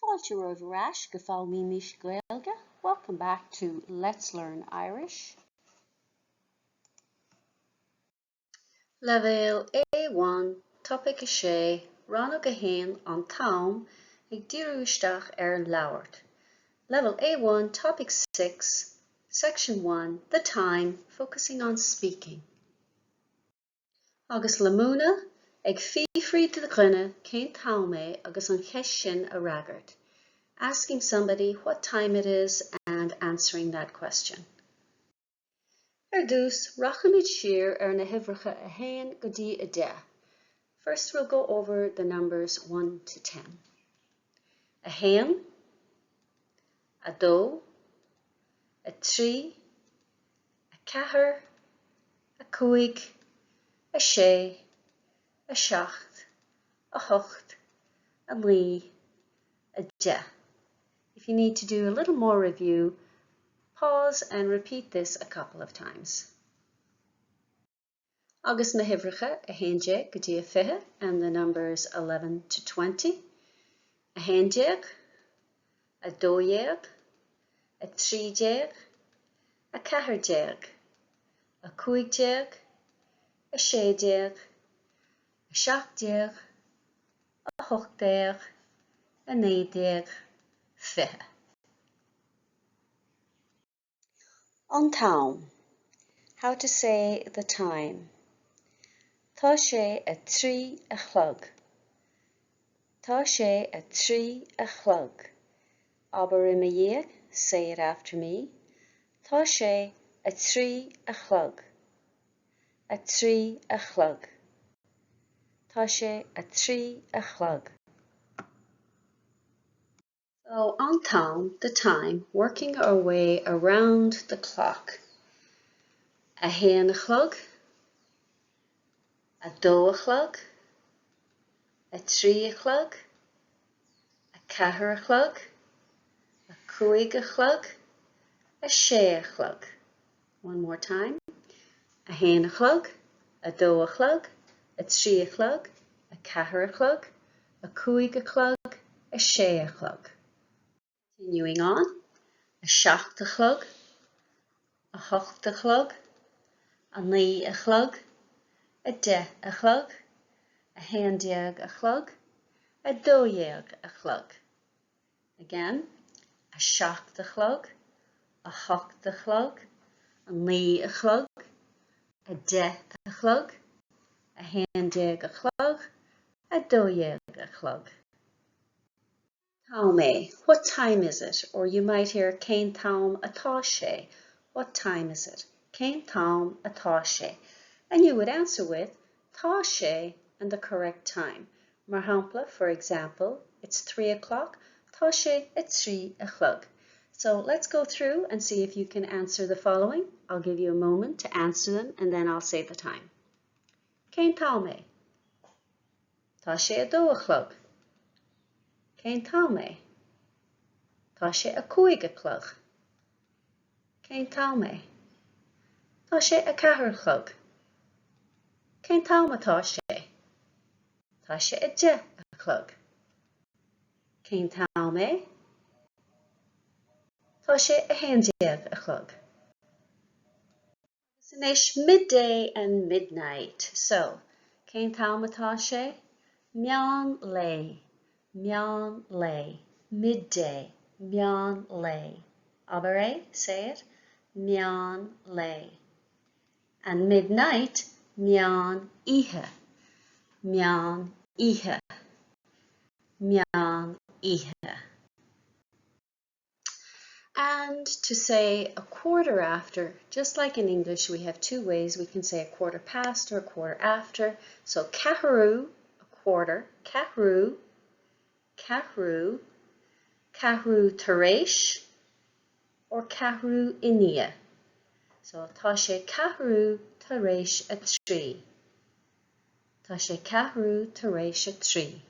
Fáilte roimh go fáil míle Gaeilge. Welcome back to Let's Learn Irish. Level A1, topic sé, Rannóg an taim ag díriúisteach Labhairt. Level A1, topic 6, section 1, the time, focusing on speaking. Agus lemúna ag fífrí de ghine cén taim é agus an cheist sin a ragart. Asking somebody what time it is and answering that question. Dús, rachamid siar na hibhreacha a 1 go dtí a 10. First we'll go over the numbers 1 to 10. A 1, a 2, a 3, a 4, a 5, a 6, a 7, a 8, a 9, a 10. If you need to do a little more review, pause and repeat this a couple of times. Agus na hibhreacha a 1 go dtí a 5 and the numbers 11 to 20. A 1, a 2, a 3, a 4, a 5, a 6, a 7, a 8, a 9, 5. On taim, how to say the time. Tá sé a 3 a chlog. Tá sé a 3 a chlog. Aber in my say it after me. Tá sé a 3 a chlog. A 3 a chlog. Tá sé a 3 a chlog. So on taim, the time, working our way around the clock. A 1 a chlog, a 2 a chlog, a 3 a chlog, a 4 a chlog, a 5 a chlog, a 6 a chlog. One more time. A 1 a chlog, a 2 a chlog, a 3 a chlog, a 4 a chlog, a 5 a chlog, a 6 a chlog. Continuing on, a 7 a chlog, a 8 a chlog, a 9 a chlog, a 10 a chlog, a 11 a chlog, a 12 a chlog. Again, a 7 a chlog, a 8 a chlog, a 9 a chlog, a 10 a chlog, a 11 a chlog, a 12 a chlog. Taim, what time is it? Or you might hear cén taim atá sé. What time is it? Cén taim atá sé. And you would answer with tá sé and the correct time. Mar hampla, for example, it's 3 o'clock. Tá sé at 3 o'clock. So let's go through and see if you can answer the following. I'll give you a moment to answer them and then I'll say the time. Cén taim? Tá sé a 2 o'clock. Cén taim? Tá sé a 5 o'clock. Cén taim? Tá sé a 4 o'clock. Cén taim atá sé? Tá sé a 10 o'clock. Cén taim? Tá sé a 11 o'clock. It's midday and midnight. So, cén taim atá sé? Meán le. Meán le. Midday. Meán le. Aber say it. Meán le. And midnight, meán ihe. Meán ihe. Meán ihe. And to say a quarter after, just like in English, we have two ways. We can say a quarter past or a quarter after. So ceathrú, a quarter, ceathrú, ceathrú, ceathrú tar éis, or ceathrú inniu. So tá sé ceathrú tar éis a 3. Tá sé ceathrú tar éis a 3.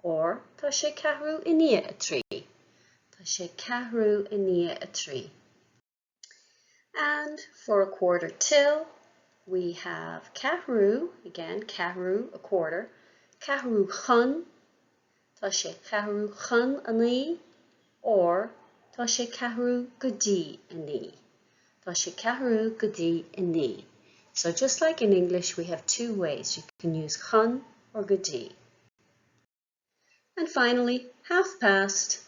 Or tá sé ceathrú inniu a 3. Tá sé ceathrú inniu a 3. And for a quarter till, we have ceathrú, again, ceathrú, a quarter, ceathrú chun, Tá sé ceathrú chun aní, or tá sé ceathrú go dtí aní. Tá sé ceathrú go dtí aní. So just like in English, we have two ways. You can use chun or go dtí. And finally, past,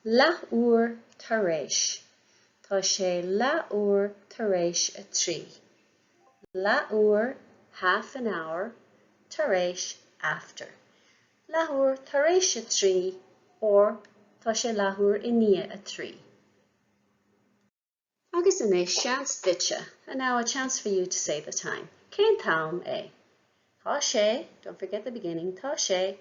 Laethuil tar éis. Tá sé Laethuil tar éis a trí. Laethuil, half an hour, tar éis, after. Laethuil tar éis a trí, or tá sé Laethuil inniu a trí. Agus inis seans ditse, and now a chance for you to say the time. Cén taim é? Tá sé, don't forget the beginning, tá sé.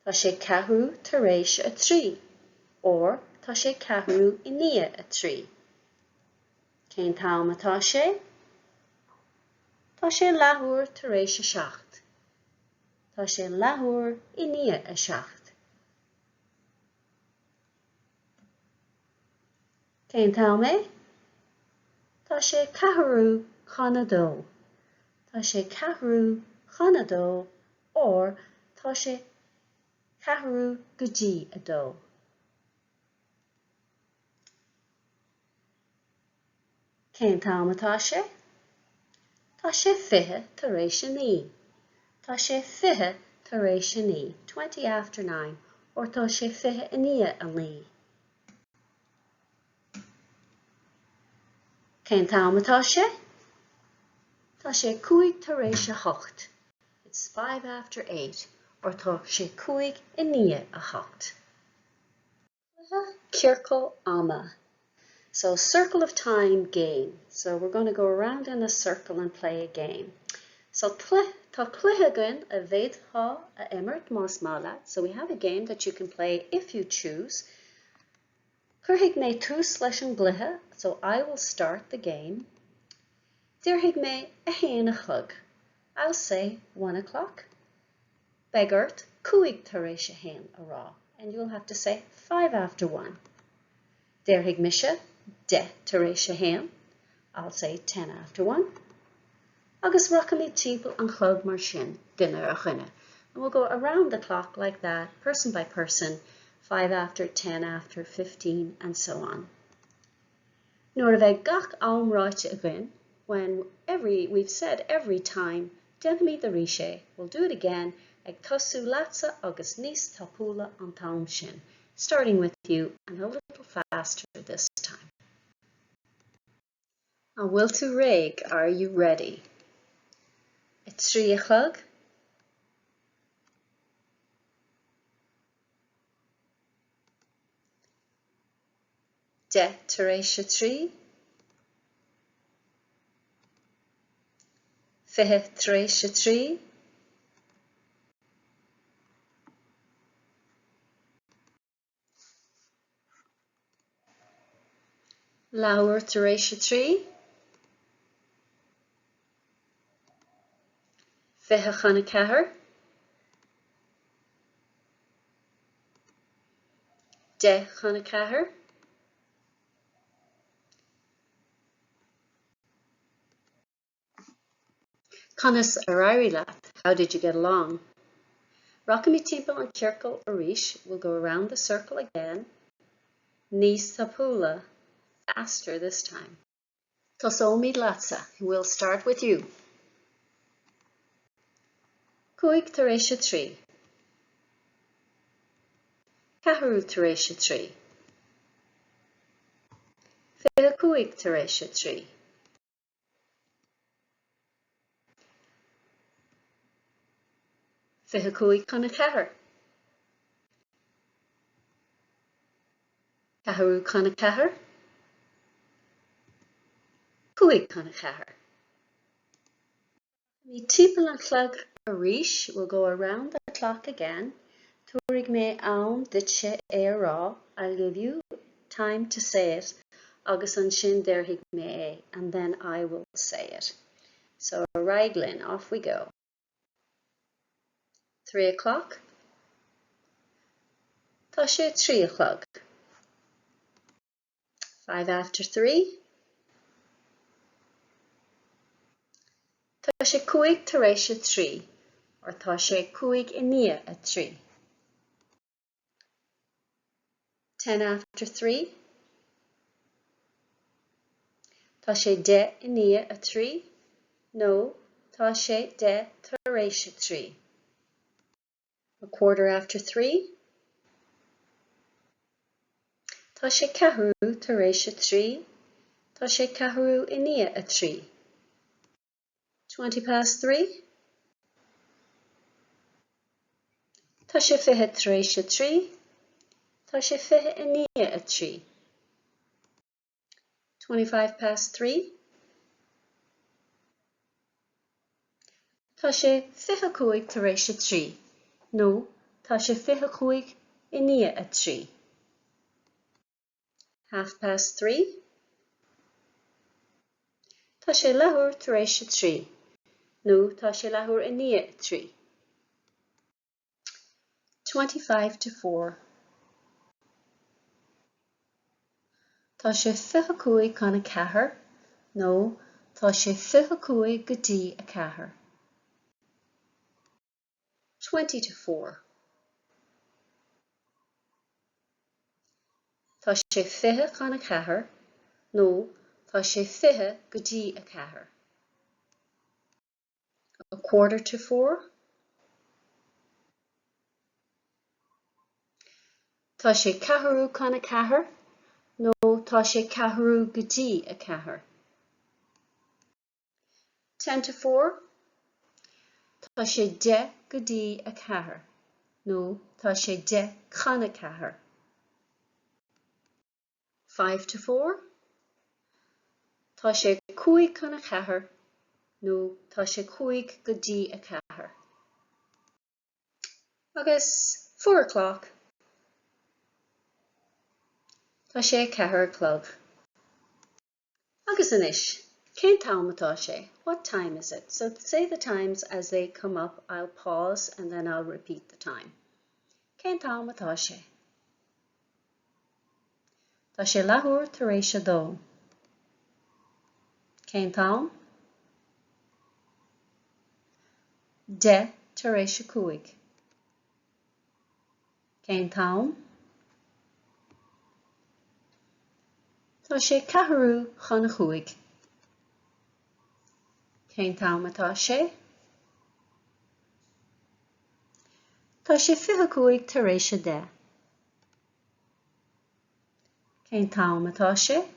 Tá sé ceathrú tar éis a trí, or tá sé ceathrú inniu a trí. Cén taim atá sé? Tá sé Laethuil tar éis a seacht. Tá sé Laethuil inniu a seacht. Cén taim é? Tá sé ceathrú chuna dó. Tá sé ceathrú chuna dó, or tá sé ceathrú go dtí a dó. Cén taim atá sé? Tá sé fiche tar éis a ní. Tá sé fiche tar éis a ní, 20 after 9, or tá sé fiche inniu a ní. Cén taim atá sé? Tá sé 5 tar éis a 8. It's 5 after 8, or tá sé 5 inniu a 8. Circle ama. So circle of time game. So we're going to go around in a circle and play a game. So tá cluitheagan a bhéad há a imirt más mála. So we have a game that you can play if you choose. Cuirfidh mé tús leis an glutha, so I will start the game. Dúirfidh mé a héana a chlog. I'll say 1 o'clock. Beagart 5 tar éis a héan a rá, and you'll have to say 5 after 1. Dúirfidh mise 10 tar éis a héan. I'll say 10 after 1. Agus racham í timpeall an chlog mar sin, duine a chuine. And we'll go around the clock like that, person by person, 5 after, 10 after, 15, and so on. Nuair a bheith gach amráite again, when we've said every time, denmí the ríise, we'll do it again, ag tosú latsa agus níos tapúla an taim sin, starting with you and a little faster this time. And will to reg, are you ready? It's 3 o'clock. De tar éis a trí. Fiche tar éis a trí. Leabhar tar éis a trí. Fiche chuna chathair. De chuna chathair. Conas Ararilat, how did you get along? Rockamy timpeall an circle arish, we'll go around the circle again. Níos tapúla, faster this time. Tosómid latsa, we'll start with you. 5 tar éis a trí. Ceathrú tar éis a trí. Fiche 5 tar éis a trí. Fiche 5 chuna chathair. Ceathrú chuna chathair. 5 chuna chathair. Ní timpeall an chlog arish, we'll go around the clock again. Tuairg mé ann ditse é a rá, I'll give you time to say it, agus an sin deirfidh mé é, and then I will say it. So Raiglin, off we go. 3 o'clock. Tá sé 3 o'clock. 5 after 3. Tá sé 5 tar éis a trí, or tá sé 5:9 10 after 3. Tá sé 10:9 No, tá sé 10:3. A quarter after 3. Tá sé 4:3. Tá sé 4:9. 20 past 3. Tá sé 5:3. Tá sé 5:9. 25 past 3. Tá sé 25:3. No, tá sé 25:9. Half past 3. Tá sé 4:3. No, tá sé 4:9. 25 to 4. Tá sé 25:4. No, tá sé 25:4. 20 to 4. Tá sé 20:4. No, tá sé 20:4. A quarter to 4. Tá sé 4:4. No, tá sé 4:4. 10 to 4. Tá sé 10:4. No, tá sé 10:4. 5 to 4. Tá sé 5:4. No, tá sé 5:4. Agus 4 o'clock. Tá sé 4 o'clock. Agus inis, cén time atá sé? What time is it? So say the times as they come up. I'll pause and then I'll repeat the time. Cén time atá sé? Tá sé Labhairt tar éis dó. Cén time? 10 tar éis 5. Cén time? Tá sé 4:5. Cén time atá sé? Tá sé 25 tar éis 10. Cén time atá sé?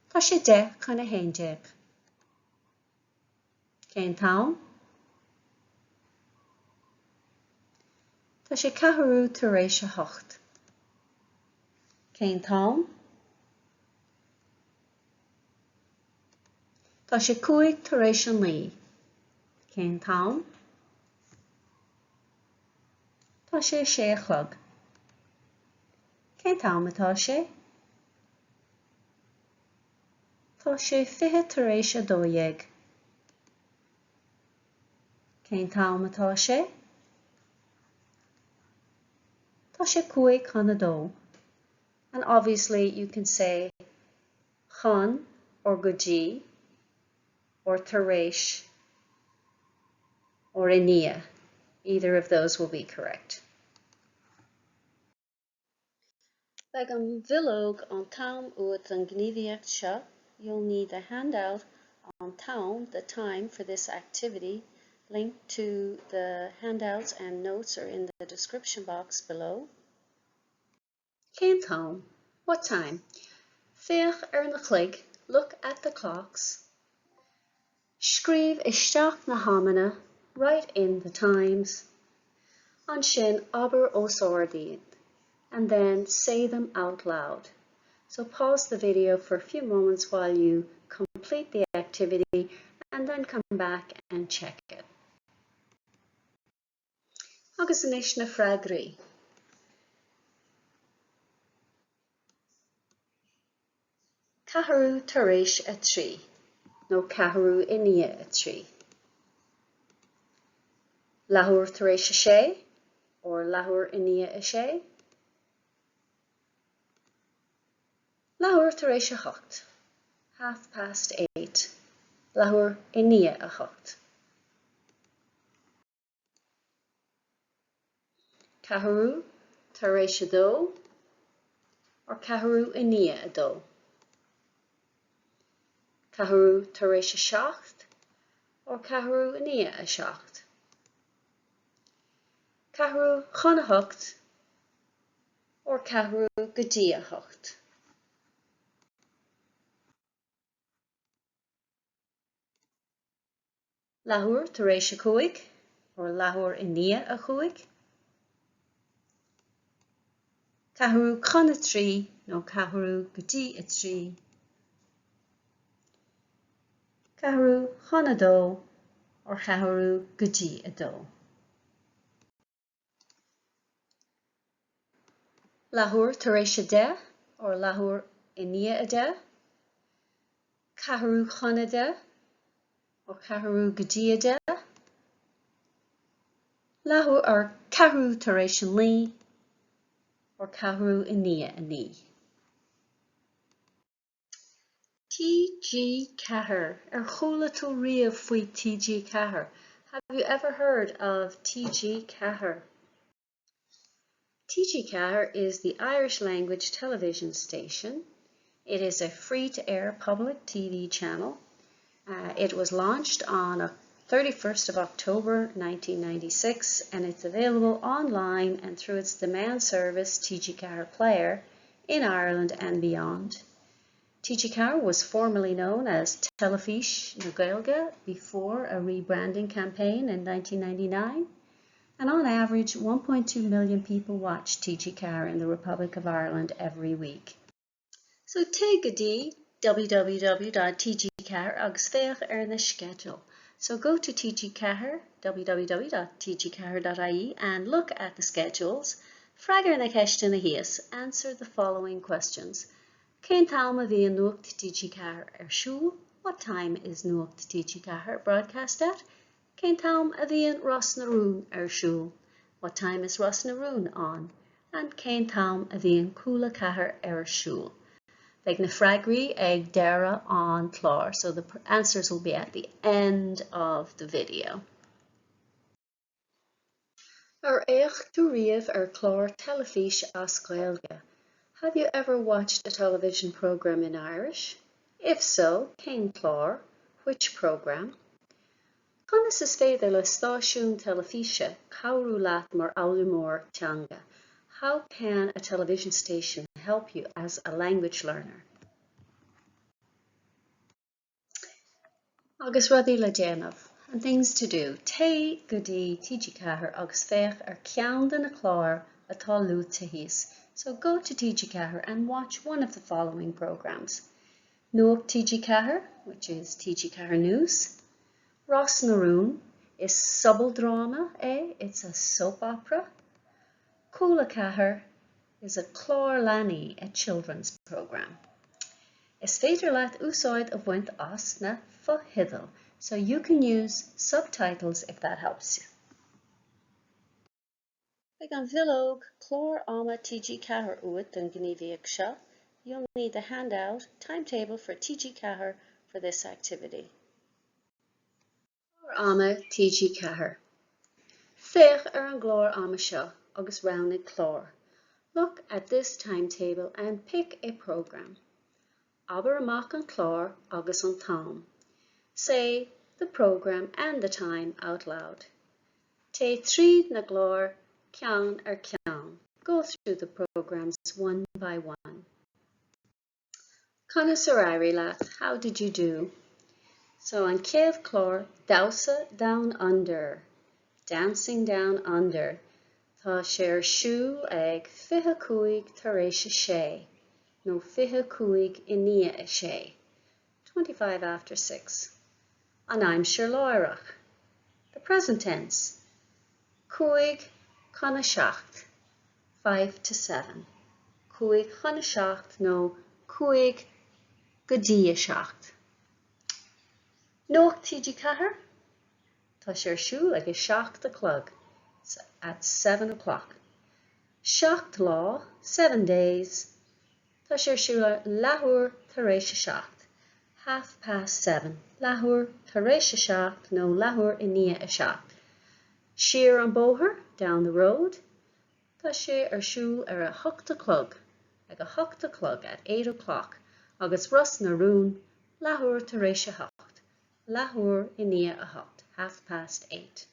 Tá sé 10:11. Cén time? Tá sé 4 tar éis 8. Cén time? Tá sé 5 tar éis 9. Cén time? Tá sé 6 o'clock. Cén time atá sé? Tá sé 20 tar éis 12. Cén time atá sé? Tá sé 5:2. And obviously you can say chun or gudí or tar éis or inia. Either of those will be correct. Like an bhilóg an tam uat an gníomhaíocht seo, you'll need a handout on town, the time for this activity. Link to the handouts and notes are in the description box below. Cén time? What time? Féach ar na cloig, look at the clocks. Scríb isteach na hamanna, write in the times. An sin aber ósádaíonn, and then say them out loud. So pause the video for a few moments while you complete the activity and then come back and check it. Agus inis na freagraí. Ceathrú tar éis 3. No 4:9. Labhairt tar éis 6 or Labhairt 9. Labhairt tar éis 8. 8:30. Labhairt 9. Cathrú tar éis a dó, or cathrú I ní a dó. Cathrú tar éis a seacht, or cathrú I ní a seacht. Cathrú chun a hocht, or cathrú go dtí a hocht. Laethúil tar éis a cúig, or laethúil I ní a cúig. Cathrú chun a trí, nó cathrú go dtí a trí. Cathrú chun a dó, or cathrú go dtí a dó. Laethúil tar éis a de, or laethúil I ní a de. Cathrú chun a de, or cathrú go dtí a de. Laethúil or cathrú tar éis an lí, or cathrú I ní a ní. TG Cahir, chula tú riamh faoi TG Cahir. Have you ever heard of TG Cahir? TG Cahir is the Irish language television station. It is a free-to-air public TV channel. It was launched on 31st of October 1996, and it's available online and through its demand service TG Cahir Player in Ireland and beyond. TG Cahir was formerly known as Teastas na Gaeilge before a rebranding campaign in 1999, and on average 1.2 million people watch TG Cahir in the Republic of Ireland every week. So take a dí www.tgcahir agus féach na schedule. So go to TG Cahir, www.tgcahir.ie, and look at the schedules. Freagar na ceiste na híos, answer the following questions. Cén táim a bhíonn nuacht TG Cahir siúl? What time is nuacht TG Cahir broadcast at? Cén táim a bhíonn Ros na Rún siúl? What time is Ros na Rún on? And cén táim a bhíonn Cúla Cahir siúl? Beag na freagraí ag deireadh an clár, so the answers will be at the end of the video. Ar éach tú riamh clár telefís as Gaeilge. Have you ever watched a television program in Irish? If so, cén clár? Which program? Conas is féidir le stáisiún telefíse cabhrú leat mar amhlúmór teanga. How can a television station help you as a language learner? Agus rudaí le déanamh, and things to do. Té go dtí TG Cahir agus féach ceann de na clár atá luaithe híos. So go to TG Cahir and watch one of the following programs. Nuacht TG Cahir, which is TG Cahir News. Ros na Rún is subtle drama, it's a soap opera. Cúla Cahir is a clár leanaí, a children's program. Is féidir leat úsáid a bhaint as na fáil, so you can use subtitles if that helps you. Like on Bhilóg, clár ama TG Cahir uait den gníomhaíoch seo, you'll need the handout, timetable for TG Cahir for this activity. Clár ama TG Cahir. Féach an glór ama seo, agus rounded clár. Look at this timetable and pick a program. Aber amach an clár agus an tám. Say the program and the time out loud. Té tríd na glór ceann ceann. Go through the programs one by one. Conas leat, how did you do? So on céad clár, Dausa Down Under, Dancing Down Under. Tá sé siúl ag 25 tar éis a sé, nó 25 I ní a sé, 25 after 6. An aimsir láireach, the present tense, 5 chuna seacht, 5 to 7. 5 chuna seacht, nó 5 go dtí a seacht. Nuacht TG Cahir, tá sé siúl ag seacht o'clock, at 7 o'clock. Seacht lá, 7 days, tá sé siúl laethúil tar éis a seacht, 7:30. Laethúil tar éis a seacht, nó laethúil I ní a seacht. Siar an bóthar, down the road. Tá sé ar siúl ar a 8 o'clock, ag a 8 o'clock at 8 o'clock, agus ros na rún, Laethúil tar éis a 8, Laethúil I ní a 8, 8:30.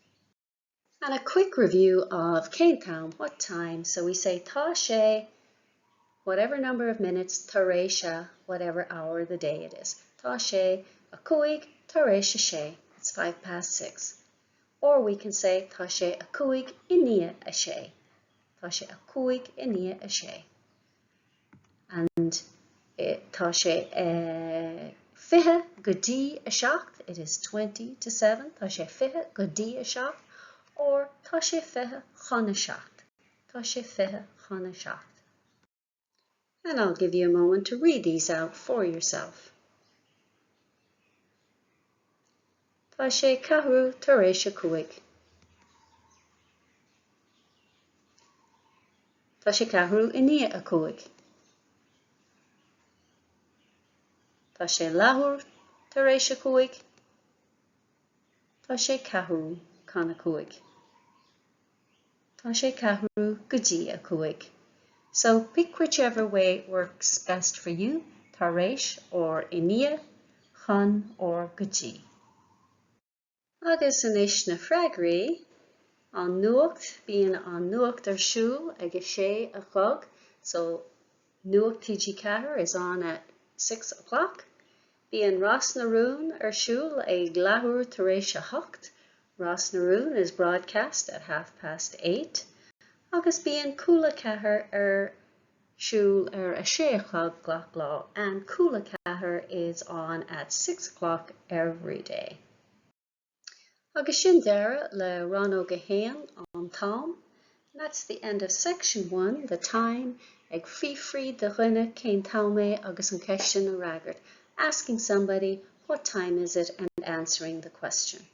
And a quick review of céad time, what time. So we say tá sé, whatever number of minutes, tar éis a, whatever hour of the day it is. Tá sé a 5 tar éis a sé, it's 6:05. Or we can say tá sé a 5 I ní a sé. Tá sé a 5 I ní a sé. And tá sé 5 go dtí a 7, it is 20 to 7. Tá sé 5 go dtí a 7. Or tá sé 5 chun 7. Tá sé 5 chun 7. And I'll give you a moment to read these out for yourself. Tá sé 4 tar éis a 5. Tá sé 4 I ní a 5. Tá sé Laethúil tar éis a 5. Tá sé 4 chun 5. Tá sé 4 go dtí a 5. So pick whichever way works best for you, tar éis or I ní, chun or go dtí. Agus inis na freagraí, an nuacht, bíonn an nuacht ar siúl ag a 6 o'clock. So nuacht TG Cahir is on at 6 o'clock. Bíonn Ras na Rún ar siúl ag Laethúil tar éis a 8. Ras na Rún is broadcast at 8:30. Agus bíonn Cúla Cahir ar siúl ar a 6 o'clock ghlach lá, and Cúla Cahir is on at 6 o'clock every day. Agus sin deire le Rannóg a héan an Tom. That's the end of section 1, the time, ag free de rinne cén taume agus an question a ragart, asking somebody what time is it and answering the question.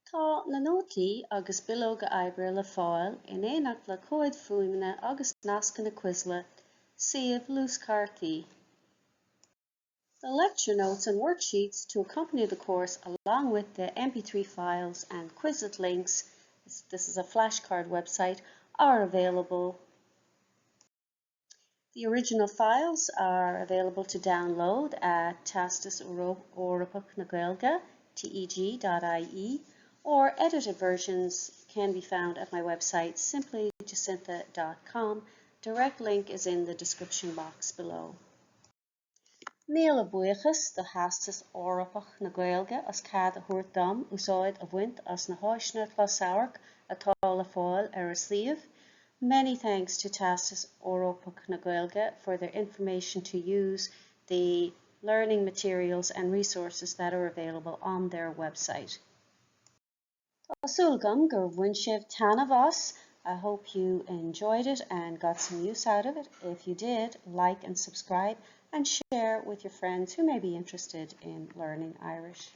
Tá na nótaí agus bilóg a oibre le fáil in éineacht le cóid fuaimne agus nasca na cuisle, suíomh lús cartaí. The lecture notes and worksheets to accompany the course, along with the MP3 files and Quizlet links, this is a flashcard website, are available. The original files are available to download at Theastas Eorpach na Gaeilge, teg.ie, or edited versions can be found at my website, simplyjacintha.com. Direct link is in the description box below. Míle buíochas do Theastas Eorpach na Gaeilge as cead a thabhairt dom úsáid a bhaint as na háiseanna closamhairc atá le fáil ar a suíomh. Many thanks to Theastas Eorpach na Gaeilge for their information to use, the learning materials and resources that are available on their website. Tásúlgam gur bhain sibh tanamh as. I hope you enjoyed it and got some use out of it. If you did, like and subscribe and share with your friends who may be interested in learning Irish.